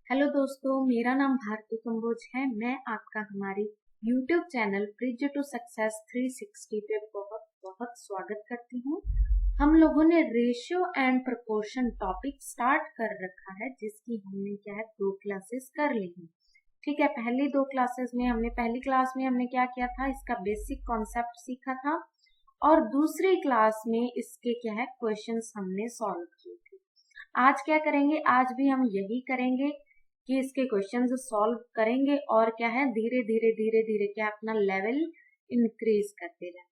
Hello दोस्तों, मेरा नाम भारती कंबोज है। मैं आपका हमारी YouTube channel bridge to success 360 पे बहुत बहुत स्वागत करती हूँ। हम लोगों ने ratio and proportion topic start कर रखा है, जिसकी हमने क्या है 2 क्लासेस कर ली हैं। ठीक है, पहली 2 क्लासेस में पहली क्लास में हमने क्या किया था, इसका बेसिक कॉन्सेप्ट सीखा था और दूसरी क्लास में इसके क्या है क्वेश्चंस हमने सॉल्व किए थे। आज क्या करेंगे, आज भी हम यही करेंगे कि इसके क्वेश्चंस सॉल्व करेंगे और क्या है धीरे धीरे क्या अपना लेवल इंक्रीज करते जाएंगे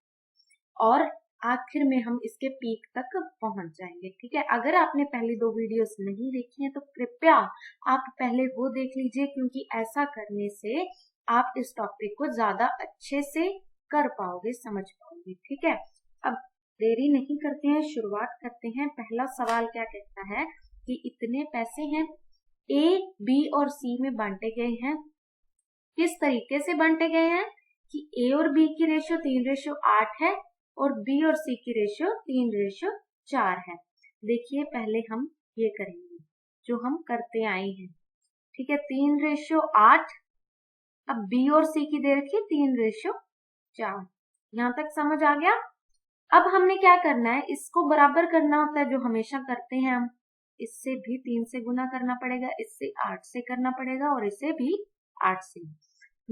और आखिर में हम इसके पीक तक पहुंच जाएंगे। ठीक है, अगर आपने पहली 2 वीडियोस नहीं देखी हैं तो कृपया आप पहले वो देख लीजिए, क्योंकि ऐसा करने से आप इस टॉपिक को ज्यादा अच्छे से कर पाओगे, समझ पाओगे। ठीक है, अब देरी नहीं करते हैं, शुरुआत करते हैं। पहला सवाल क्या कहता है कि इतने पैसे हैं, ए, बी और सी में बांटे गए हैं। किस तरीके से बांटे गए हैं कि ए और बी की रेशियो 3:8 है और बी और सी की रेशियो 3:4 है। देखिए, पहले हम ये करेंगे जो हम करते आए हैं। ठीक है, 3:8। अब बी और सी की दे रखी है 3:4। यहां तक समझ आ गया। अब हमने क्या करना है, इसको बराबर करना होता है, जो हमेशा करते हैं हम। इससे भी 3 से गुना करना पड़ेगा, इससे 8 से करना पड़ेगा और इसे भी 8 से।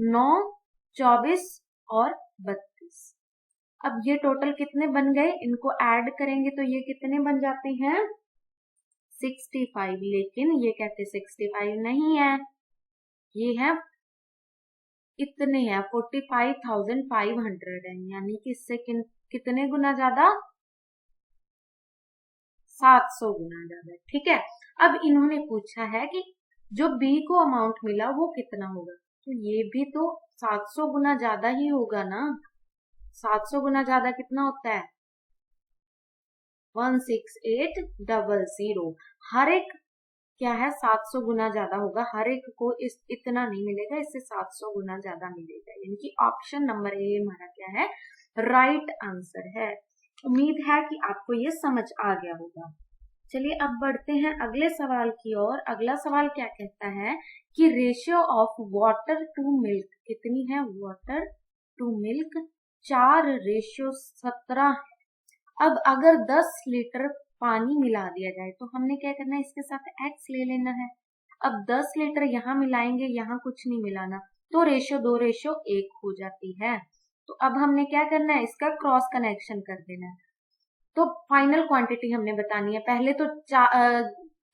9, 24 और 32। अब ये टोटल कितने बन गए, इनको ऐड करेंगे तो ये कितने बन जाते हैं 65। लेकिन ये कहते 65 नहीं है, ये है इतने हैं 45,500 है, यानी कि इससे कितने गुना ज्यादा, 700 गुना ज्यादा। ठीक है, अब इन्होंने पूछा है कि जो बी को अमाउंट मिला वो कितना होगा, तो ये भी तो 700 गुना ज्यादा ही होगा ना। 700 गुना ज्यादा कितना होता है 16800। हर एक क्या है 700 गुना ज्यादा होगा, हर एक को इतना नहीं मिलेगा, इससे 700 गुना ज्यादा मिलेगा। यानी कि ऑप्शन नंबर ए हमारा क्या है राइट आंसर है। उम्मीद है कि आपको ये समझ आ गया होगा। चलिए अब बढ़ते हैं अगले सवाल की ओर। अगला सवाल क्या कहता है कि ratio of water to milk कितनी है, वाटर टू मिल्क 4:17 है। अब अगर 10 लीटर पानी मिला दिया जाए तो हमने क्या करना है, इसके साथ x ले लेना है। अब 10 लीटर यहाँ मिलाएंगे, यहाँ कुछ नहीं मिलाना, तो रेशियो 2:1 हो जाती है। तो अब हमने क्या करना है, इसका क्रॉस कनेक्शन कर देना है। तो फाइनल क्वांटिटी हमने बतानी है। पहले तो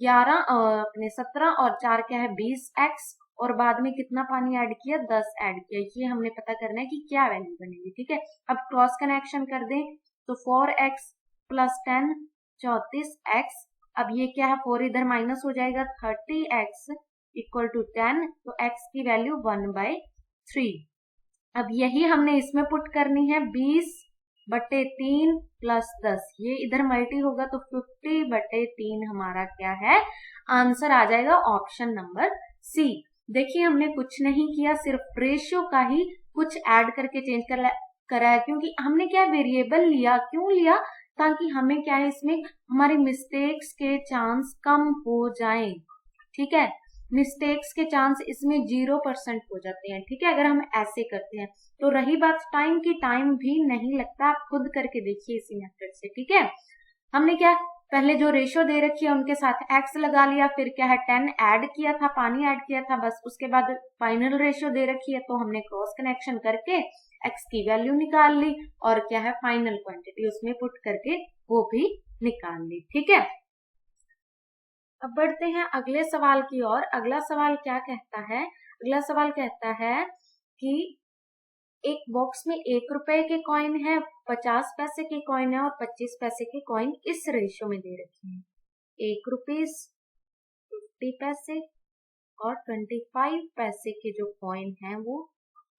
11 अपने 17 और 4 क्या है 20x, और बाद में कितना पानी ऐड किया 10 ऐड किया। ये हमने पता करना है कि क्या वैल्यू बनेगी। ठीक है, अब क्रॉस कनेक्शन कर दें तो 4x + 10 34x। अब ये क्या है 4 इधर माइनस हो जाएगा, 30x = 10, तो x की वैल्यू 1/3। अब यही हमने इसमें पुट करनी है, 20/3 + 10, ये इधर मल्टी होगा तो 50/3 हमारा क्या है आंसर आ जाएगा, ऑप्शन नंबर सी। देखिए, हमने कुछ नहीं किया, सिर्फ रेशियो का ही कुछ ऐड करके चेंज करा है, क्योंकि हमने क्या वेरिएबल लिया, क्यों लिया, ताकि हमें क्या है इसमें हमारी मिस्टेक्स के चांस कम हो जाएं। ठीक है, मिस्टेक्स के चांस इसमें 0% हो जाते हैं। ठीक है, अगर हम ऐसे करते हैं तो रही बात टाइम की, टाइम भी नहीं लगता, आप खुद करके देखिए इसी मेथड से। ठीक है, हमने क्या पहले जो रेशियो दे रखी है उनके साथ x लगा लिया, फिर क्या है 10 ऐड किया था, पानी ऐड किया था, बस उसके बाद फाइनल रेशियो दे रखी है तो हमने क्रॉस कनेक्शन करके x की वैल्यू निकाल ली और क्या है फाइनल क्वांटिटी उसमें पुट करके वो भी निकाल ली। ठीक है, अब बढ़ते हैं अगले सवाल की ओर। अगला सवाल क्या कहता है, अगला सवाल कहता है कि एक बॉक्स में 1 रुपए के कॉइन है, 50 पैसे के कॉइन है और 25 पैसे के कॉइन इस रेशियो में दे रखे हैं। 1 रुपीज 50 पैसे और 25 पैसे के जो कॉइन है वो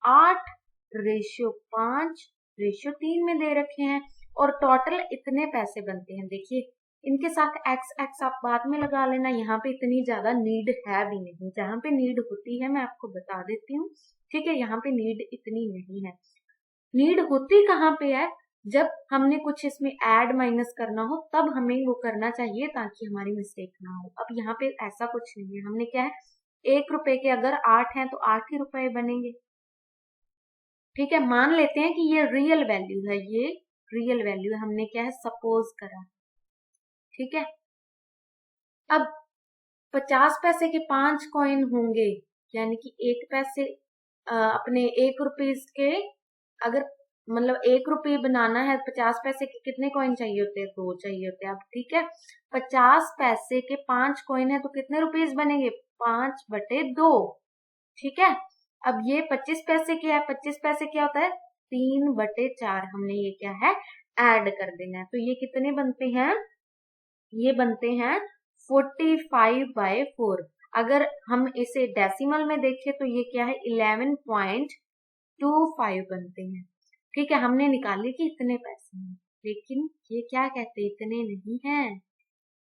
8:5:3 में दे रखे हैं और टोटल इतने पैसे बनते हैं। देखिए, इनके साथ x आप बाद में लगा लेना, यहाँ पे इतनी ज्यादा नीड है भी नहीं, जहां पे नीड होती है मैं आपको बता देती हूँ। ठीक है, यहाँ पे नीड इतनी नहीं है। नीड होती कहाँ पे है, जब हमने कुछ इसमें ऐड माइनस करना हो तब हमें वो करना चाहिए ताकि हमारी मिस्टेक ना हो। अब यहाँ पे ऐसा कुछ नहीं है, हमने क्या है ₹1 के अगर 8 हैं तो 8 ही रुपए बनेंगे। ठीक है, मान लेते हैं कि ये रियल वैल्यू है, ये रियल वैल्यू है, हमने क्या है सपोज करा। ठीक है, अब 50 पैसे के 5 कॉइन होंगे, यानी कि 1 पैसे अपने 1 रुपीज के, अगर मतलब 1 रुपये बनाना है 50 पैसे के कितने कॉइन चाहिए होते हैं? 2 चाहिए होते हैं। अब ठीक है, 50 पैसे के 5 कॉइन है तो कितने रुपीज बनेंगे? 5/2। ठीक है, अब ये 25 पैसे के है, 25 पैसे क्या होता है? 3/4। हमने ये क्या है ऐड कर देना है, तो ये कितने बनते हैं? ये बनते हैं 45/4। अगर हम इसे डेसिमल में देखें तो ये क्या है 11.25 बनते हैं। ठीक है, हमने निकाले कि इतने पैसे हैं, लेकिन ये क्या कहते हैं? इतने नहीं हैं,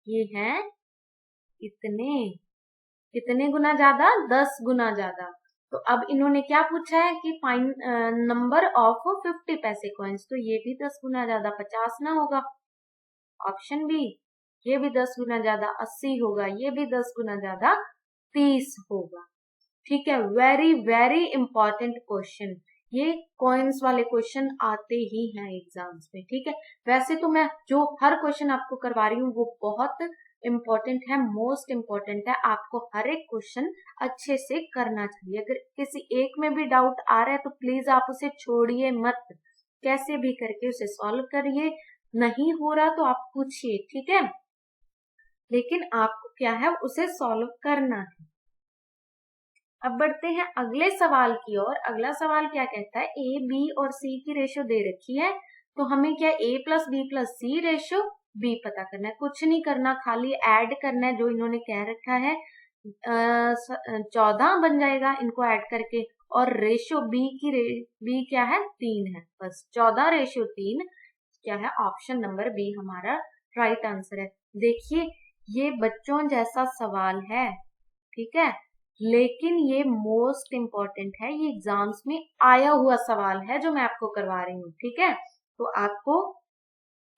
ये हैं इतने। कितने गुना ज्यादा? 10 गुना ज्यादा। तो अब इन्होंने क्या पूछा है कि फाइंड नंबर ऑफ 50 पैसे कॉइन्स, तो ये भी 10 गुना ज्यादा 50 ना होगा, ऑप्शन बी। ये भी 10 गुना ज्यादा 80 होगा, ये भी 10 गुना ज्यादा 30 होगा। ठीक है, वेरी वेरी इंपॉर्टेंट क्वेश्चन, ये कॉइन्स वाले क्वेश्चन आते ही हैं एग्जाम्स में। ठीक है, वैसे तो मैं जो हर क्वेश्चन आपको करवा रही हूँ वो बहुत इंपॉर्टेंट है, मोस्ट इंपॉर्टेंट है, आपको हर एक क्वेश्चन अच्छे से करना चाहिए। अगर किसी एक में भी डाउट आ रहा है तो प्लीज आप उसे छोड़िए मत, कैसे भी करके उसे सॉल्व करिए। नहीं हो रहा तो आप पूछिए, ठीक है, लेकिन आपको क्या है उसे सॉल्व करना है। अब बढ़ते हैं अगले सवाल की ओर। अगला सवाल क्या कहता है? ए, बी और सी की रेशो दे रखी है, तो हमें क्या ए प्लस बी प्लस सी रेशो बी पता करना है। कुछ नहीं करना, खाली ऐड करना है जो इन्होंने कह रखा है। 14 बन जाएगा इनको ऐड करके, और रेशो बी क्या है? 3 है, बस 14/3 क्या है? ऑप्शन नंबर बी हमारा राइट आंसर है। देखिए ये बच्चों जैसा सवाल है, ठीक है, लेकिन ये मोस्ट इंपॉर्टेंट है, ये एग्जाम्स में आया हुआ सवाल है जो मैं आपको करवा रही हूँ। ठीक है, तो आपको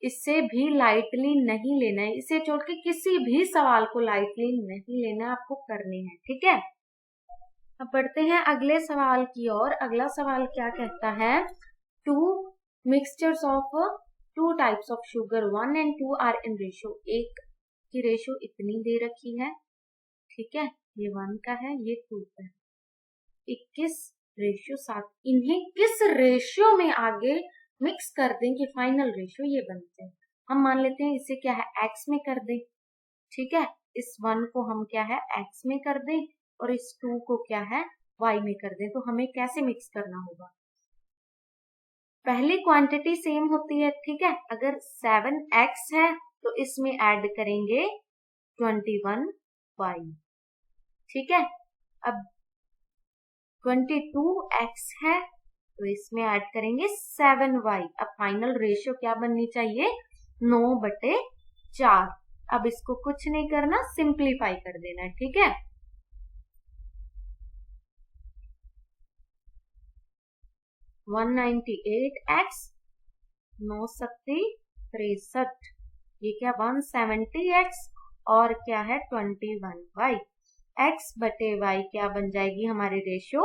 इससे भी लाइटली नहीं लेना है, इसे छोड़ के किसी भी सवाल को लाइटली नहीं लेना, आपको करने हैं। ठीक है, अब बढ़ते हैं अगले सवाल की ओर। अगला सवाल क्या कहता है? 2 mixtures of 2 types of sugar 1 and 2 are in ratio. एक की रेशो इतनी दे रखी है, ठीक है, ये 1 का है, ये 2 का है, 21/7। इन्हें किस रेशियो में आगे मिक्स कर दें कि फाइनल रेशियो ये बनते हैं? हम मान लेते हैं इसे क्या है x में कर दें। ठीक है, इस 1 को हम क्या है x में कर दें और इस 2 को क्या है y में कर दें। तो हमें कैसे मिक्स करना होगा? पहली क्वांटिटी सेम होती है, ठीक है, अगर 7x है तो इसमें ऐड करेंगे 21y। ठीक है, अब 22x है तो इसमें ऐड करेंगे 7y। अब फाइनल रेशियो क्या बननी चाहिए? 9/4। अब इसको कुछ नहीं करना, सिंप्लीफाई कर देना है। ठीक है, 198x 9×63, ये क्या 170x और क्या है 21y। x/y क्या बन जाएगी हमारी रेशियो?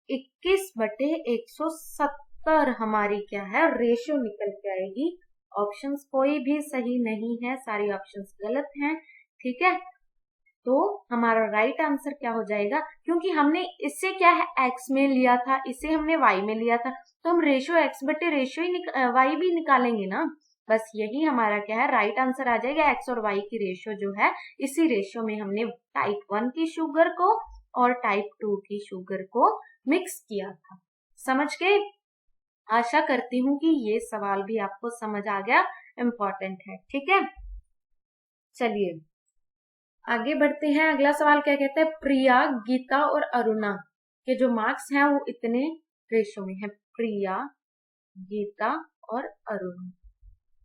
21/170 हमारी क्या है रेशियो निकल के आएगी। ऑप्शंस कोई भी सही नहीं है, सारी ऑप्शंस गलत हैं। ठीक है, तो हमारा राइट आंसर क्या हो जाएगा? क्योंकि हमने इससे क्या है x में लिया था, इसे हमने y में लिया था, तो हम रेशियो x/रेशियो ही y भी निकालेंगे ना। बस यही हमारा क्या है राइट आंसर आ जाएगा। x और y की रेशियो जो है, इसी रेशियो में हमने टाइप 1 की शुगर को और टाइप 2 की शुगर को मिक्स किया था। समझ गए? आशा करती हूँ कि ये सवाल भी आपको समझ आ गया, इम्पोर्टेंट है। ठीक है, चलिए आगे बढ़ते हैं। अगला सवाल क्या कहता है? प्रिया, गीता और अरुणा के जो मार्क्स हैं वो इतने रेशो में है। प्रिया, गीता और अरुणा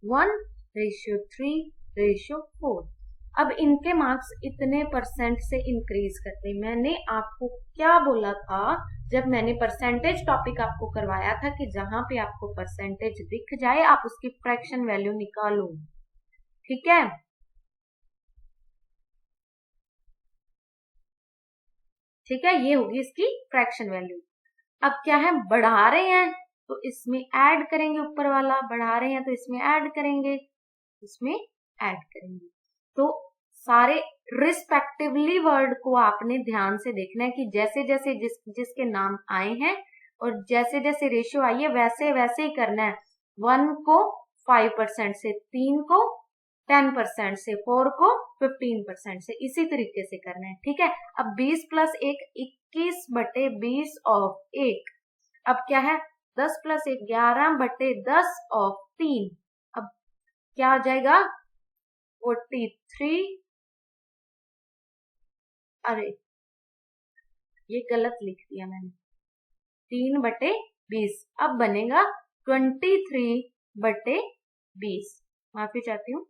1:3:4। अब इनके मार्क्स इतने परसेंट से इंक्रीज करते हैं। मैंने आपको क्या बोला था जब मैंने परसेंटेज टॉपिक आपको करवाया था कि जहां पे आपको परसेंटेज दिख जाए आप उसकी फ्रैक्शन वैल्यू निकालो। ठीक है, ठीक है, ये होगी इसकी फ्रैक्शन वैल्यू। अब क्या है, बढ़ा रहे हैं तो इसमें ऐड करेंगे, ऊपर वाला बढ़ा रहे हैं तो इसमें ऐड करेंगे, इसमें ऐड करेंगे। तो सारे रिस्पेक्टिवली वर्ड को आपने ध्यान से देखना है कि जैसे जैसे जिसके नाम आए हैं और जैसे जैसे रेशियो आई है वैसे वैसे ही करना है। 1 को 5% से, 3 को 10% से, 4 को 15% से, इसी तरीके से करना है। ठीक है, अब 20 प्लस 1 21/20 ऑफ 1। अब क्या है, 10 प्लस 1 11/10 ऑफ 3। अब क्या आ जाएगा, 43। अरे ये गलत लिख दिया मैंने, 3/20। अब बनेगा 23/20, माफी चाहती हूँ,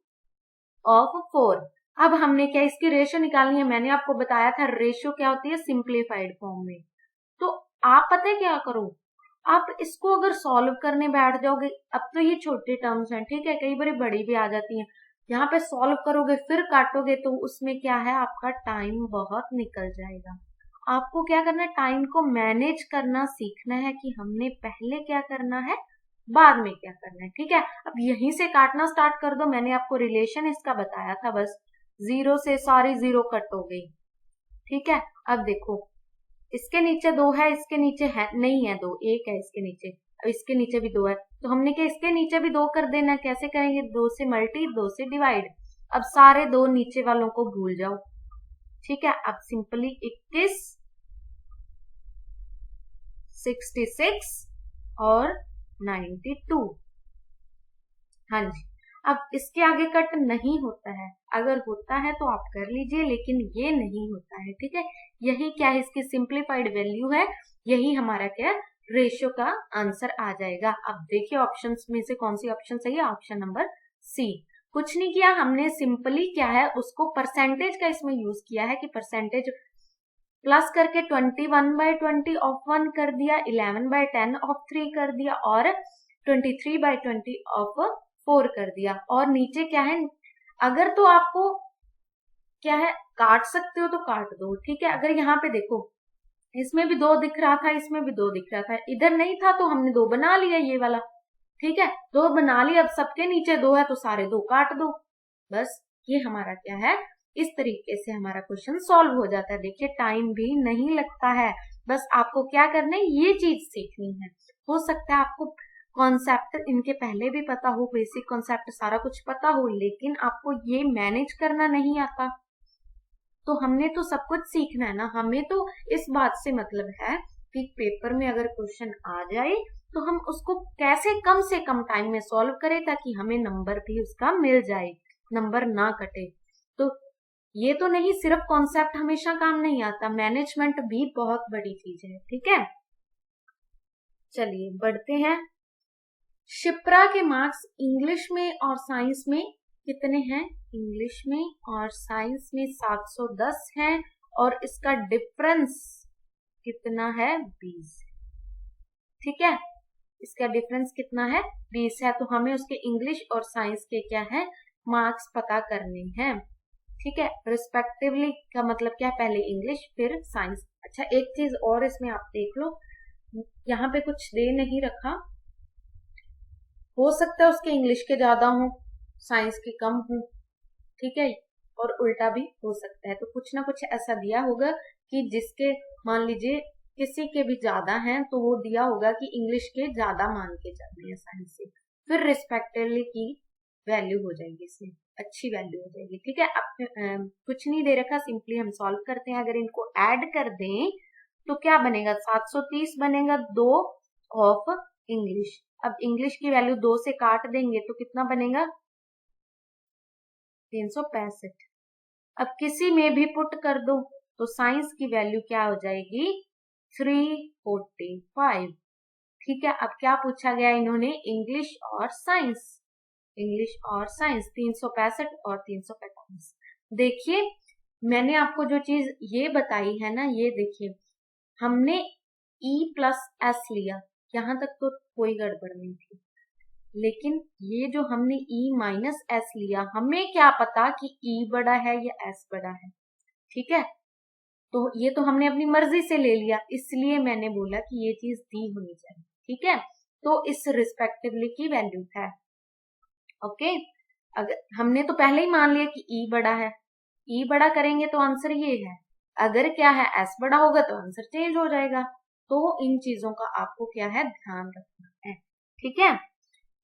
ऑफ 4। अब हमने क्या, इसकी रेशियो निकालनी है। मैंने आपको बताया था रेशियो क्या होती है सिंप्लीफाइड फॉर्म में। तो आप पता है क्या करो, आप इसको अगर सॉल्व करने बैठ जाओगे, अब तो ये छोटे टर्म्स हैं, ठीक है, कई बार बड़ी भी आ जाती हैं, यहाँ पे सॉल्व करोगे फिर काटोगे तो उसमें क्या है, आपका टाइम बहुत निकल जाएगा। आपको क्या करना है, टाइम को मैनेज करना सीखना है कि हमने पहले क्या करना है, बाद में क्या करना है। ठीक है, अब यहीं से काटना स्टार्ट कर दो। मैंने आपको रिलेशन इसका बताया था, बस 0 से सारी 0 कट हो गई। ठीक है, अब देखो इसके नीचे 2 है, इसके नीचे है नहीं है 2, 1 है इसके नीचे, अब इसके नीचे भी 2 है, तो हमने क्या इसके नीचे भी 2 कर देना। कैसे करेंगे, 2 से मल्टी, 2 से डिवाइड। अब सारे 2 नीचे वालों को भूल जाओ। ठीक है, अब सिंपली 21, 66 और 92। हाँ जी, अब इसके आगे कट नहीं होता है, अगर होता है तो आप कर लीजिए, लेकिन ये नहीं होता है। ठीक है, यही क्या है, इसकी सिंप्लीफाइड वैल्यू है, यही हमारा क्या रेशियो का आंसर आ जाएगा। अब देखिए ऑप्शंस में से कौन सी ऑप्शन सही है, ऑप्शन नंबर सी। कुछ नहीं किया हमने, सिंपली क्या है उसको परसेंटेज का इसमें यूज किया है कि परसेंटेज प्लस करके 21/20 ऑफ 1 कर दिया, 11/10 ऑफ 3 कर दिया और 23/20 ऑफ 4 कर दिया। और नीचे क्या है, अगर तो आपको क्या है काट सकते हो तो काट दो। ठीक है, अगर यहाँ पे देखो इसमें भी 2 दिख रहा था, इसमें भी 2 दिख रहा था, इधर नहीं था तो हमने 2 बना लिया ये वाला। ठीक है, 2 बना लिया, अब सबके नीचे 2 है तो सारे 2 काट दो। बस ये हमारा क्या है, इस तरीके से हमारा क्वेश्चन सॉल्व हो जाता है। देखिए टाइम भी नहीं लगता है, बस आपको क्या करना है, ये चीज सीखनी है। हो सकता है आपको कॉन्सेप्ट इनके पहले भी पता हो, बेसिक कॉन्सेप्ट सारा कुछ पता हो, लेकिन आपको ये मैनेज करना नहीं आता। तो हमने तो सब कुछ सीखना है ना, हमें तो इस बात से मतलब है कि पेपर में अगर क्वेश्चन आ जाए तो हम उसको कैसे कम से कम टाइम में सॉल्व करें ताकि हमें नंबर भी उसका मिल जाए, नंबर ना कटे। तो ये तो नहीं, सिर्फ कॉन्सेप्ट हमेशा काम नहीं आता, मैनेजमेंट भी बहुत बड़ी चीज है। ठीक है, चलिए बढ़ते हैं। शिप्रा के मार्क्स इंग्लिश में और साइंस में कितने हैं, इंग्लिश में और साइंस में 710 हैं, और इसका डिफरेंस कितना है, 20। ठीक है, इसका डिफरेंस कितना है, 20 है। तो हमें उसके इंग्लिश और साइंस के क्या है, मार्क्स पता करने हैं। ठीक है, रिस्पेक्टिवली का मतलब क्या है, पहले इंग्लिश फिर साइंस। अच्छा एक चीज और इसमें आप देख लो, यहाँ पे कुछ दे नहीं रखा, हो सकता है उसके इंग्लिश के ज्यादा हो, साइंस के कम हो। ठीक है, और उल्टा भी हो सकता है। तो कुछ ना कुछ ऐसा दिया होगा कि जिसके मान लीजिए किसी के भी ज्यादा हैं तो वो दिया होगा कि इंग्लिश के ज्यादा मान के चलते हैं साइंस से, फिर रिस्पेक्टिवली की वैल्यू हो जाएगी, इसमें अच्छी वैल्यू हो जाएगी। ठीक है, अब कुछ नहीं दे रखा, सिंपली हम सॉल्व करते हैं। अगर इनको ऐड कर दें तो क्या बनेगा, 730 बनेगा, 2 ऑफ इंग्लिश। अब इंग्लिश की वैल्यू 2 से काट देंगे तो कितना बनेगा, 365। अब किसी में भी पुट कर दो तो साइंस की वैल्यू क्या हो जाएगी, 345। ठीक है, अब क्या पूछा गया इन्होंने, इंग्लिश और साइंस, इंग्लिश और साइंस 365 और 345। देखिए मैंने आपको जो चीज ये बताई है ना, ये देखिए हमने E प्लस S लिया, यहां तक तो कोई गड़बड़ नहीं थी, लेकिन ये जो हमने E माइनस S लिया, हमें क्या पता कि E बड़ा है या S बड़ा है। ठीक है, तो ये तो हमने अपनी मर्जी से ले लिया, इसलिए मैंने बोला कि ये चीज दी होनी चाहिए। ठीक है, तो इस रिस्पेक्टिवली की वैल्यू है। ओके, अगर हमने तो पहले ही मान लिया कि ई बड़ा है, ई बड़ा करेंगे तो आंसर ये है, अगर क्या है एस बड़ा होगा तो आंसर चेंज हो जाएगा। तो इन चीजों का आपको क्या है ध्यान रखना है। ठीक है,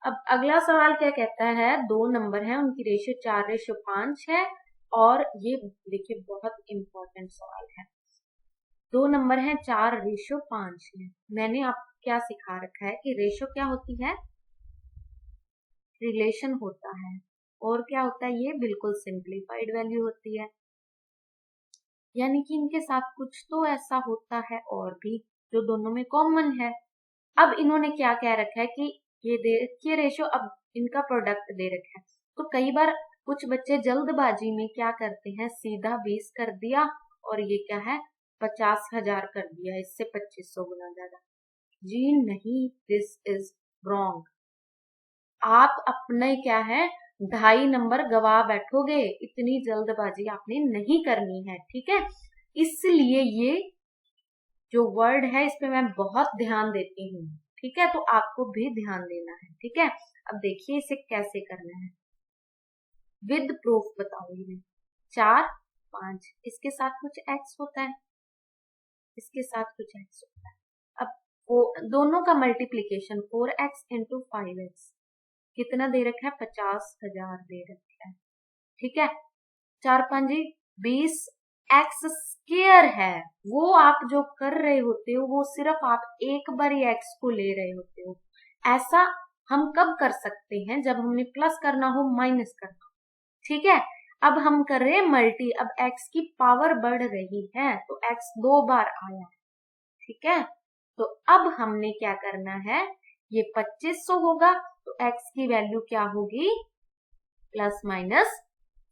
अब अगला सवाल क्या कहता है, 2 नंबर है, उनकी रेशियो 4:5 है, और ये देखिए बहुत इंपॉर्टेंट सवाल है। 2 नंबर है, 4:5 है। मैंने आपको क्या सिखा रखा है कि रेशियो क्या होती है, रिलेशन होता है, और क्या होता है, ये बिल्कुल सिंप्लीफाइड वैल्यू होती है, यानी कि इनके साथ कुछ तो ऐसा होता है और भी जो दोनों में कॉमन है। अब इन्होंने क्या कह रखा है कि ये देखिए रेशियो, अब इनका प्रोडक्ट दे रखा है, तो कई बार कुछ बच्चे जल्दबाजी में क्या करते हैं, सीधा 20 कर दिया और ये क्या है 50,000 कर दिया, इससे 2500 गुना ज्यादा। जी नहीं, दिस इज रॉन्ग। आप अपने क्या है 2.5 नंबर गवा बैठोगे, इतनी जल्दबाजी आपने नहीं करनी है। ठीक है, इसलिए ये जो वर्ड है इस पे मैं बहुत ध्यान देती हूँ। ठीक है, तो आपको भी ध्यान देना है। ठीक है, अब देखिए इसे कैसे करना है, विद प्रूफ बताऊंगी मैं। 4, 5, इसके साथ कुछ x होता है, इसके साथ कुछ x होता है। अब वो दोनों का मल्टीप्लीकेशन 4x इंटू 5x कितना दे रखा है, 50,000 दे रखा है। ठीक है, 4 5 20 एक्स स्क्वायर है, वो आप जो कर रहे होते हो वो सिर्फ आप एक बार ही एक्स को ले रहे होते हो। ऐसा हम कब कर सकते हैं, जब हमने प्लस करना हो माइनस करना हो। ठीक है, अब हम कर रहे हैं मल्टी, अब एक्स की पावर बढ़ रही है तो एक्स 2 बार आया है। ठीक है, तो अब हमने क्या करना है, ये 2500 होगा तो एक्स की वैल्यू क्या होगी, प्लस माइनस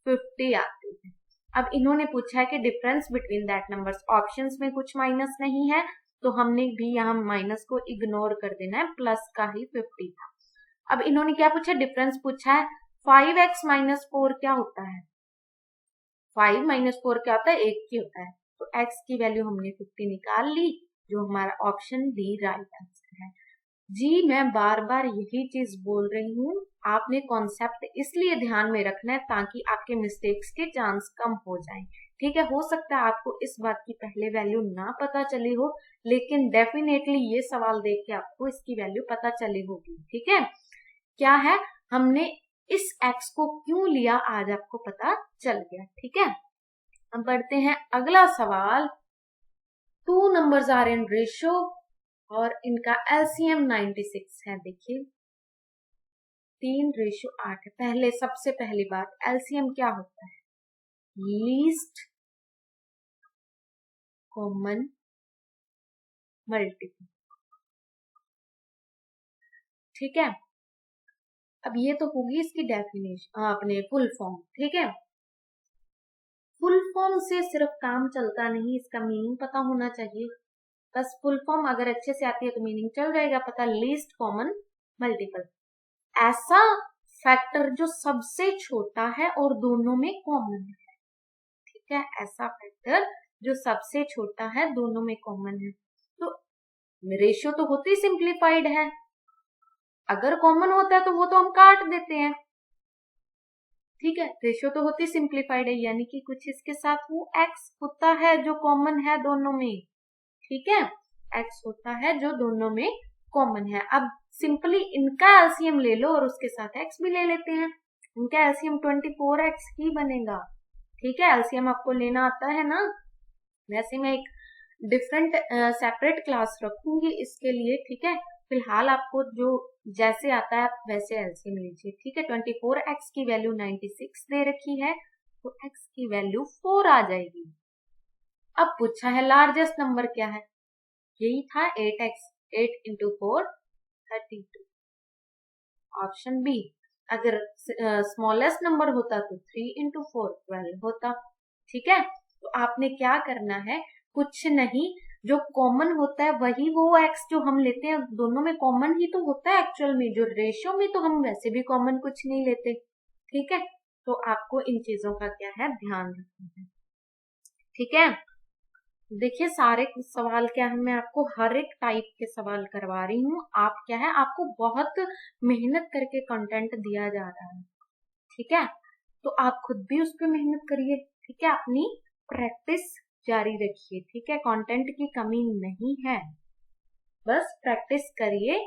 50 आती है। अब इन्होंने पूछा है कि difference between that numbers, options में कुछ माइनस नहीं है तो हमने भी यहाँ माइनस को इग्नोर कर देना है, प्लस का ही 50 था। अब इन्होंने क्या पूछा, डिफरेंस पूछा है, 5x माइनस 4 क्या होता है, 5 माइनस 4 क्या होता है, 1 की होता है, तो x की वैल्यू हमने 50 निकाल ली, जो हमारा ऑप्शन डी राइट आंसर है। जी मैं बार बार यही चीज बोल रही हूँ, आपने कॉन्सेप्ट इसलिए ध्यान में रखना है ताकि आपके मिस्टेक्स के चांस कम हो जाएं। ठीक है, हो सकता है आपको इस बात की पहले वैल्यू ना पता चली हो, लेकिन डेफिनेटली ये सवाल देख के आपको इसकी वैल्यू पता चली होगी। ठीक है, क्या है, हमने इस x को क्यों लिया आज आपको पता चल गया। ठीक है, अब बढ़ते हैं अगला सवाल। 2 नंबर्स आर इन रेशियो और इनका एलसीएम 96 है। देखिए 3:8 है। पहले सबसे पहली बात, एलसीएम क्या होता है, लीस्ट कॉमन मल्टीपल। ठीक है, अब ये तो होगी इसकी डेफिनेशन, अपने फुल फॉर्म। ठीक है, फुल फॉर्म से सिर्फ काम चलता नहीं, इसका मीनिंग पता होना चाहिए। बस फुल फॉर्म अगर अच्छे से आती है तो मीनिंग चल जाएगा पता, लीस्ट कॉमन मल्टीपल, ऐसा फैक्टर जो सबसे छोटा है और दोनों में कॉमन है। ठीक है, ऐसा फैक्टर जो सबसे छोटा है दोनों में कॉमन है। तो रेशियो तो होती सिंप्लीफाइड है, अगर कॉमन होता है तो वो तो हम काट देते हैं। ठीक है, रेशियो तो होती सिंप्लीफाइड है, यानी कि कुछ इसके साथ वो x होता है जो कॉमन है दोनों में। ठीक है, x होता है जो दोनों में कॉमन है। अब सिंपली इनका एलसीएम ले लो और उसके साथ x भी ले लेते हैं, इनका एलसीएम 24x ही बनेगा। ठीक है, एलसीएम आपको लेना आता है ना, वैसे मैं एक डिफरेंट सेपरेट क्लास रखूंगी इसके लिए। ठीक है, फिलहाल आपको जो जैसे आता है आप वैसे एलसीएम लीजिए। ठीक है, 24x की वैल्यू 96 दे रखी है तो x की वैल्यू 4 आ जाएगी। अब पूछा है लार्जेस्ट नंबर क्या है, यही था 8x, 8 इंटू 4 32, ऑप्शन बी। अगर स्मॉलेस्ट नंबर होता तो 3 इंटू 4 12 होता। ठीक है, तो आपने क्या करना है, कुछ नहीं, जो कॉमन होता है वही वो x जो हम लेते हैं दोनों में कॉमन ही तो होता है एक्चुअल में, जो रेशियो में तो हम वैसे भी कॉमन कुछ नहीं लेते। ठीक है, तो आपको इन चीजों का क्या है ध्यान रखना है। ठीक है, देखिए सारे सवाल क्या है, मैं आपको हर एक टाइप के सवाल करवा रही हूँ। आप क्या है, आपको बहुत मेहनत करके कंटेंट दिया जा रहा है, ठीक है। तो आप खुद भी उस पर मेहनत करिए, ठीक है। अपनी प्रैक्टिस जारी रखिए, ठीक है। कंटेंट की कमी नहीं है, बस प्रैक्टिस करिए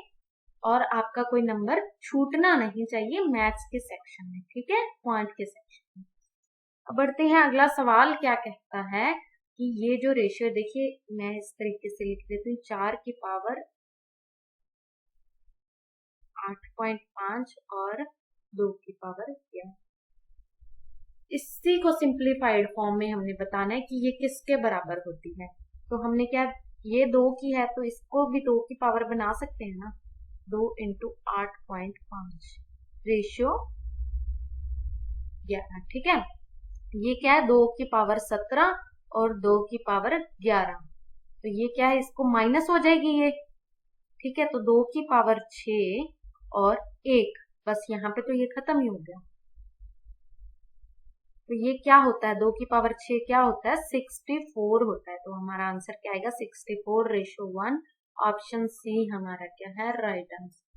और आपका कोई नंबर छूटना नहीं चाहिए मैथ्स के सेक्शन में, ठीक है, पॉइंट के सेक्शन में। अब बढ़ते हैं, अगला सवाल क्या कहता है कि ये जो रेशियो, देखिए मैं इस तरीके से लिख देती हूँ, 4 की पावर 8.5 और 2 की पावर 11। इसी को सिंप्लीफाइड फॉर्म में हमने बताना है कि ये किसके बराबर होती है। तो हमने क्या, ये 2 की है तो इसको भी 2 की पावर बना सकते हैं ना, 2 इंटू 8.5 रेशियो 11, ठीक है। ये क्या है, 2 की पावर 17 और 2 की पावर 11, तो ये क्या है, इसको माइनस हो जाएगी ये, ठीक है। तो 2 की पावर 6 और 1, बस यहाँ पे तो ये खत्म ही हो गया। तो ये क्या होता है, 2 की पावर 6 क्या होता है, 64 होता है। तो हमारा आंसर क्या आएगा, 64:1। ऑप्शन सी हमारा क्या है, राइट आंसर,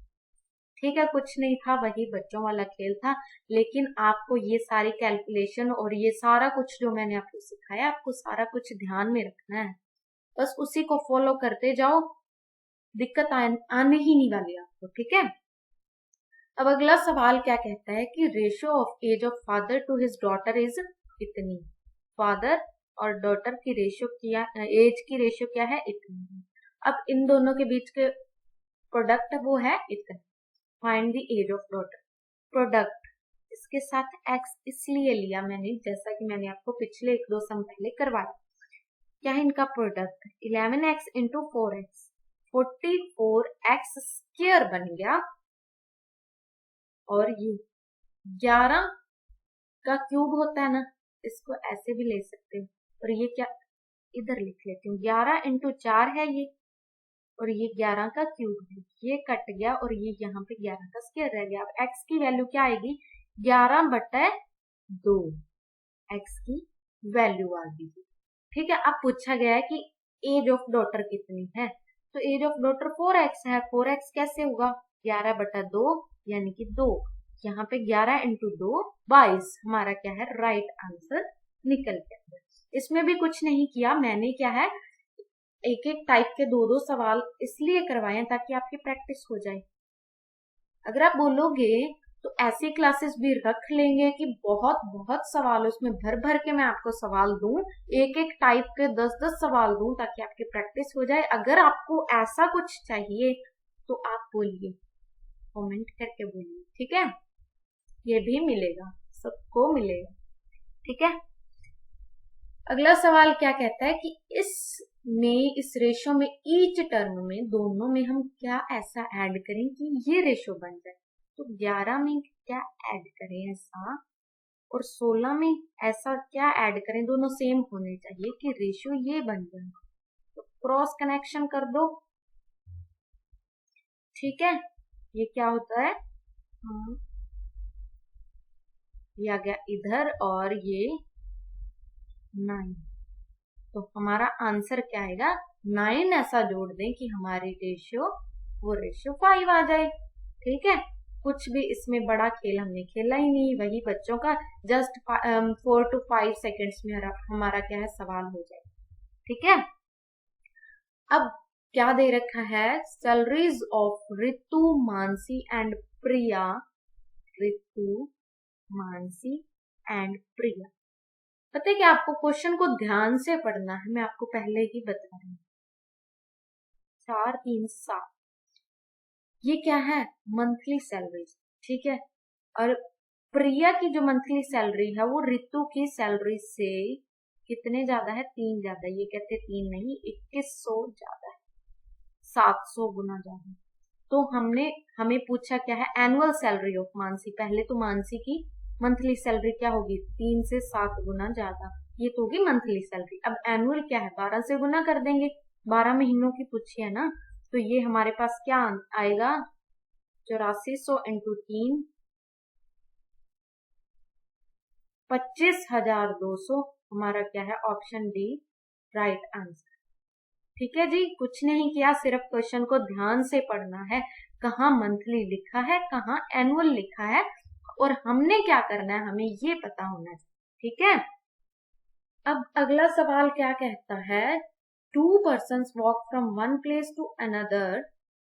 ठीक है। कुछ नहीं था, वही बच्चों वाला खेल था, लेकिन आपको ये सारी कैलकुलेशन और ये सारा कुछ जो मैंने आपको सिखाया, आपको सारा कुछ ध्यान में रखना है, बस उसी को फॉलो करते जाओ, दिक्कत आने ही नहीं वाली आपको, ठीक है। अब अगला सवाल क्या कहता है कि ratio of age of father to his daughter is इतनी। फादर और डॉटर की रेशियो क्या, एज की रेशियो क्या है, इतनी। अब इन दोनों के बीच के प्रोडक्ट वो है इतना। Find the age of daughter. Product इसके साथ एक्स इसलिए लिया मैंने, जैसा कि मैंने आपको पिछले 1-2 सम पहले करवाया। क्या है इनका product, 11x into 4x, 44x² बन गया, और ये 11 का क्यूब होता है ना, इसको ऐसे भी ले सकते हो। और ये क्या, इधर लिख लेती हूँ, 11 इंटू 4 है ये, और ये 11 का क्यूब है, ये कट गया और ये यहाँ पे 11 का स्क्वायर रह गया। अब x की वैल्यू क्या आएगी, 11/2 x की वैल्यू आ गई, ठीक है। अब पूछा गया है कि एज ऑफ डॉटर कितनी है, तो एज ऑफ डॉटर 4x है। 4x कैसे होगा, 11/2 यानी कि 2, यहाँ पे 11 इंटू 2 22, हमारा क्या है, राइट आंसर निकल गया। इसमें भी कुछ नहीं किया मैंने, क्या है, एक एक टाइप के 2-2 सवाल इसलिए करवाए हैं ताकि आपकी प्रैक्टिस हो जाए। अगर आप बोलोगे तो ऐसी क्लासेस भी रख लेंगे कि बहुत बहुत सवाल उसमें भर भर के मैं आपको सवाल दूं, एक एक टाइप के 10-10 सवाल दूं, ताकि आपकी प्रैक्टिस हो जाए। अगर आपको ऐसा कुछ चाहिए तो आप बोलिए, कमेंट करके बोलिए, ठीक है। ये भी मिलेगा, सबको मिलेगा, ठीक है। अगला सवाल क्या कहता है कि इस रेशो में ईच टर्म में, दोनों में हम क्या ऐसा ऐड करें कि ये रेशो बन जाए। तो 11 में क्या ऐड करें ऐसा, और 16 में ऐसा क्या ऐड करें, दोनों सेम होने चाहिए कि रेशियो ये बन जाए। तो क्रॉस कनेक्शन कर दो, ठीक है। ये क्या होता है, ये आ गया इधर और ये 9, तो हमारा आंसर क्या आएगा, 9 ऐसा जोड़ दें कि हमारी रेशियो वो रेशियो 5 आ जाए, ठीक है। कुछ भी इसमें बड़ा खेल हमने खेला ही नहीं, वही बच्चों का जस्ट 4 to 5 सेकेंड्स में हमारा क्या है, सवाल हो जाए, ठीक है। अब क्या दे रखा है, salaries of Ritu, Mansi and Priya. Ritu, Mansi and Priya, पता है कि आपको क्वेश्चन को ध्यान से पढ़ना है, मैं आपको पहले ही बता रही हूँ। 4, 3, 7, ये क्या है, मंथली सैलरी, ठीक है। और प्रिया की जो मंथली सैलरी है वो रितु की सैलरी से कितने ज्यादा है, 3 ज्यादा। ये कहते 3 नहीं, 2100 ज्यादा है, 700 गुना ज्यादा। तो हमें पूछा क्या है, एनुअल सैलरी ऑफ मानसी। पहले तो मानसी की मंथली सैलरी क्या होगी, 3 से 7 गुना ज्यादा, ये तो होगी मंथली सैलरी। अब एनुअल क्या है, 12 से गुना कर देंगे, 12 महीनों की पूछी है ना, तो ये हमारे पास क्या आएगा, 8400 इंटू 3, 25,200, हमारा क्या है, ऑप्शन डी राइट आंसर। ठीक है जी, कुछ नहीं किया, सिर्फ क्वेश्चन को ध्यान से पढ़ना है, कहाँ मंथली लिखा है, कहाँ एनुअल लिखा है, और हमने क्या करना है हमें ये पता होना चाहिए। ठीक है, अब अगला सवाल क्या कहता है, 2 persons walk from one place to another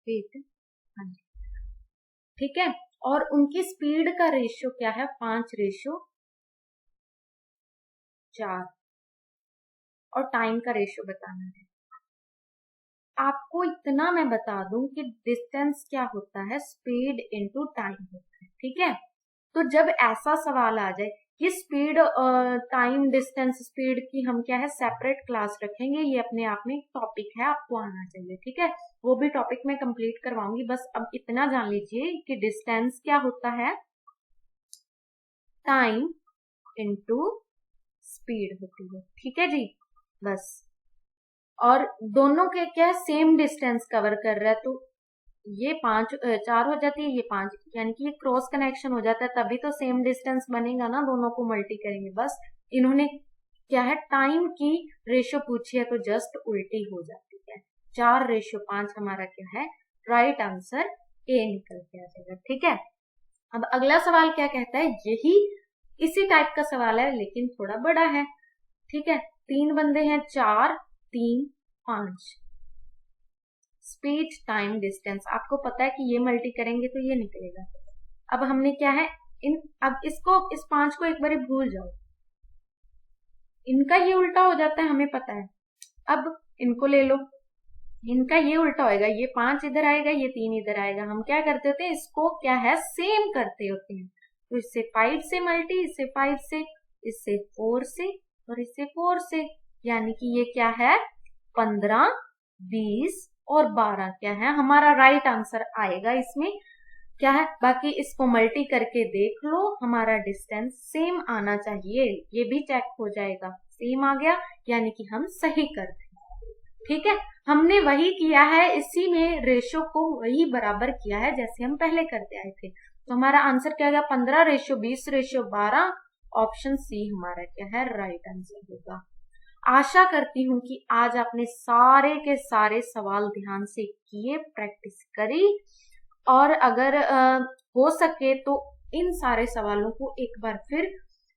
with, ठीक है, और उनकी स्पीड का रेशियो क्या है, 5:4, और टाइम का रेशियो बताना है। आपको इतना मैं बता दूं कि डिस्टेंस क्या होता है, स्पीड इनटू टाइम होता है। ठीक है, तो जब ऐसा सवाल आ जाए कि स्पीड, टाइम, डिस्टेंस, स्पीड की हम क्या है सेपरेट क्लास रखेंगे, ये अपने आप में टॉपिक है, आपको आना चाहिए। ठीक है, वो भी टॉपिक मैं कंप्लीट करवाऊंगी, बस अब इतना जान लीजिए कि डिस्टेंस क्या होता है, टाइम इनटू स्पीड होती है। ठीक है जी, बस, और दोनों के क्या सेम डिस्टेंस कवर कर रहा है, तो ये 4 हो जाती है, ये 5, यानी कि ये क्रॉस कनेक्शन हो जाता है, तभी तो सेम डिस्टेंस बनेगा ना, दोनों को मल्टी करेंगे। बस इन्होंने क्या है टाइम की रेशियो पूछी है, तो जस्ट उल्टी हो जाती है, 4:5 हमारा क्या है राइट आंसर, ए निकल के आ जाएगा। ठीक है, अब अगला सवाल क्या कहता है, यही इसी टाइप का सवाल है लेकिन थोड़ा बड़ा है। ठीक है, 3 बंदे हैं, 4, 3, 5, स्पीड, टाइम, डिस्टेंस, आपको पता है कि ये मल्टी करेंगे तो ये निकलेगा। अब हमने क्या है अब इसको, इस 5 को एक बार भूल जाओ, इनका ये उल्टा हो जाता है, हमें पता है। अब इनको ले लो, इनका ये उल्टा होएगा, ये 5 इधर आएगा, ये 3 इधर आएगा। हम क्या करते होते हैं, इसको क्या है सेम करते होते हैं, तो इससे 5 से मल्टी, इससे 5 से, इससे 4 से, और इससे 4 से, यानी कि ये क्या है 15, 20 और 12 क्या है हमारा राइट आंसर आएगा। इसमें क्या है, बाकी इसको मल्टी करके देख लो, हमारा डिस्टेंस सेम आना चाहिए, ये भी चेक हो जाएगा, सेम आ गया यानी कि हम सही कर दें। ठीक है, हमने वही किया है, इसी में रेशो को वही बराबर किया है जैसे हम पहले करते आए थे। तो हमारा आंसर क्या होगा 15:20:12, ऑप्शन सी हमारा क्या है राइट आंसर होगा। आशा करती हूँ कि आज आपने सारे के सारे सवाल ध्यान से किए, प्रैक्टिस करी, और अगर हो सके तो इन सारे सवालों को एक बार फिर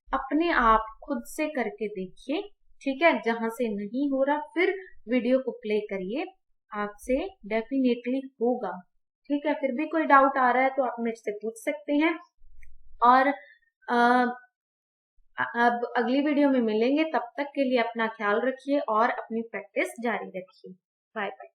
अपने आप खुद से करके देखिए। ठीक है, जहां से नहीं हो रहा फिर वीडियो को प्ले करिए, आपसे डेफिनेटली होगा। ठीक है, फिर भी कोई डाउट आ रहा है तो आप मेरे से पूछ सकते हैं, और अब अगली वीडियो में मिलेंगे, तब तक के लिए अपना ख्याल रखिए और अपनी प्रैक्टिस जारी रखिए। Bye bye.